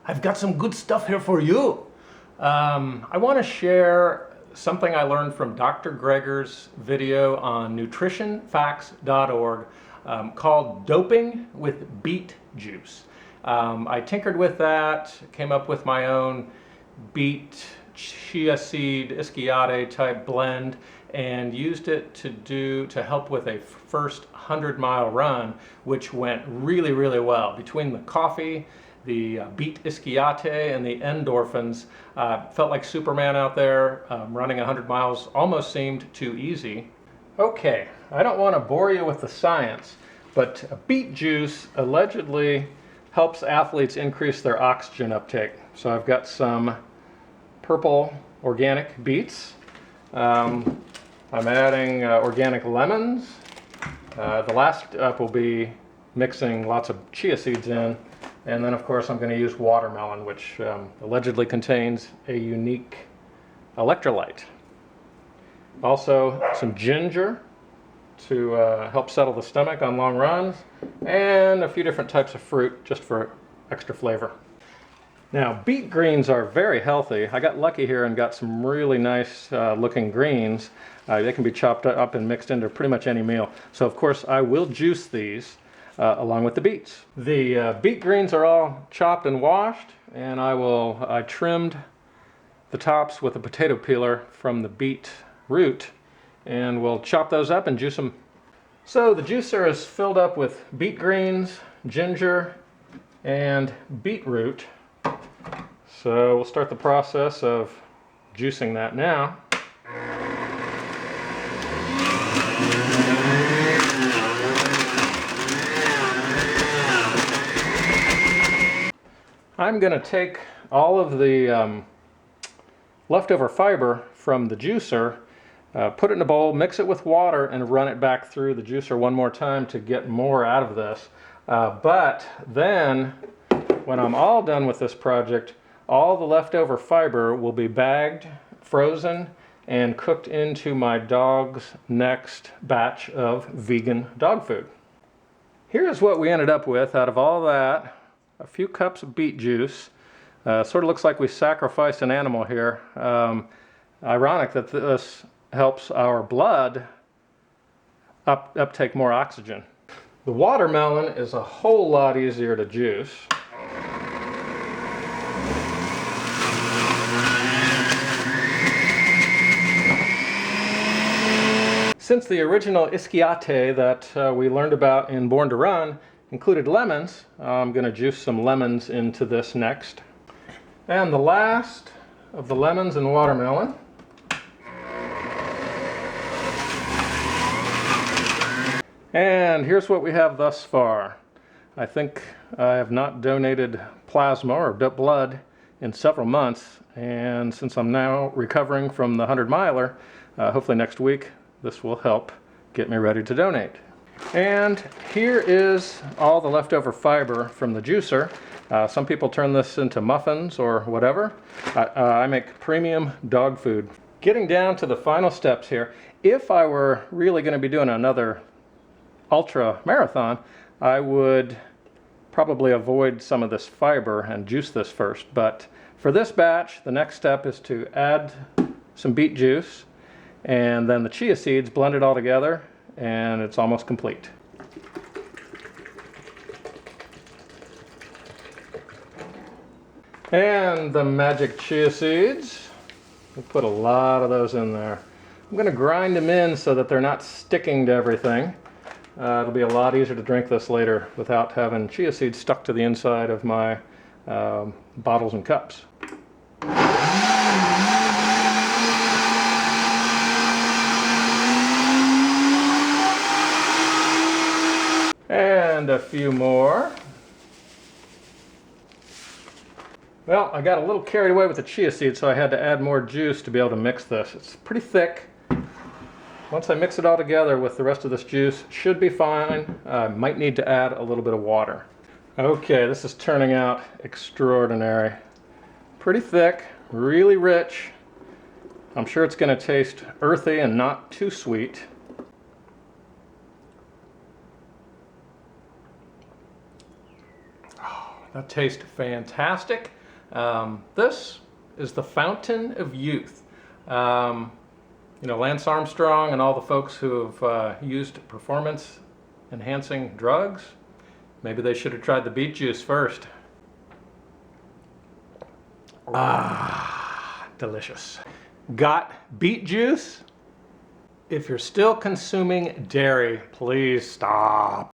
I've got some good stuff here for you. I want to share something I learned from Dr. Greger's video on nutritionfacts.org called Doping with Beet Juice. I tinkered with that, came up with my own beet chia seed ischiate type blend and used it to help with a first 100-mile run, which went really well. Between the coffee, the beet ischiate, and the endorphins, felt like Superman out there. Running 100 miles almost seemed too easy. Okay, I don't want to bore you with the science, but beet juice allegedly helps athletes increase their oxygen uptake. So I've got some purple organic beets. I'm adding organic lemons. The last step will be mixing lots of chia seeds in. And then of course I'm going to use watermelon, which allegedly contains a unique electrolyte. Also some ginger to help settle the stomach on long runs, and a few different types of fruit just for extra flavor. Now, beet greens are very healthy. I got lucky here and got some really nice looking greens. They can be chopped up and mixed into pretty much any meal. So of course I will juice these along with the beets. The beet greens are all chopped and washed, and I trimmed the tops with a potato peeler from the beet root, and we'll chop those up and juice them. So the juicer is filled up with beet greens, ginger, and beetroot. So we'll start the process of juicing that now. I'm going to take all of the leftover fiber from the juicer, put it in a bowl, mix it with water, and run it back through the juicer one more time to get more out of this. But then, when I'm all done with this project, all the leftover fiber will be bagged, frozen, and cooked into my dog's next batch of vegan dog food. Here's what we ended up with out of all that. A few cups of beet juice. Sort of looks like we sacrificed an animal here. Ironic that this helps our blood uptake more oxygen. The watermelon is a whole lot easier to juice. Since the original ischiate that we learned about in Born to Run included lemons, I'm going to juice some lemons into this next. And the last of the lemons and watermelon. And here's what we have thus far. I think I have not donated plasma or blood in several months, and since I'm now recovering from the 100-miler, hopefully next week this will help get me ready to donate. And here is all the leftover fiber from the juicer. Some people turn this into muffins or whatever. I make premium dog food. Getting down to the final steps here, if I were really going to be doing another ultra marathon, I would probably avoid some of this fiber and juice this first. But for this batch, the next step is to add some beet juice and then the chia seeds, blend it all together, and it's almost complete. And the magic chia seeds, we'll put a lot of those in there. I'm going to grind them in so that they're not sticking to everything. It'll be a lot easier to drink this later without having chia seeds stuck to the inside of my bottles and cups. And a few more. Well, I got a little carried away with the chia seeds, so I had to add more juice to be able to mix this. It's pretty thick. Once I mix it all together with the rest of this juice, it should be fine. I might need to add a little bit of water. Okay, this is turning out extraordinary. Pretty thick, really rich. I'm sure it's going to taste earthy and not too sweet. Oh, that tastes fantastic. This is the fountain of youth. You know, Lance Armstrong and all the folks who have used performance enhancing drugs, maybe they should have tried the beet juice first. Ah, delicious. Got beet juice? If you're still consuming dairy, please stop.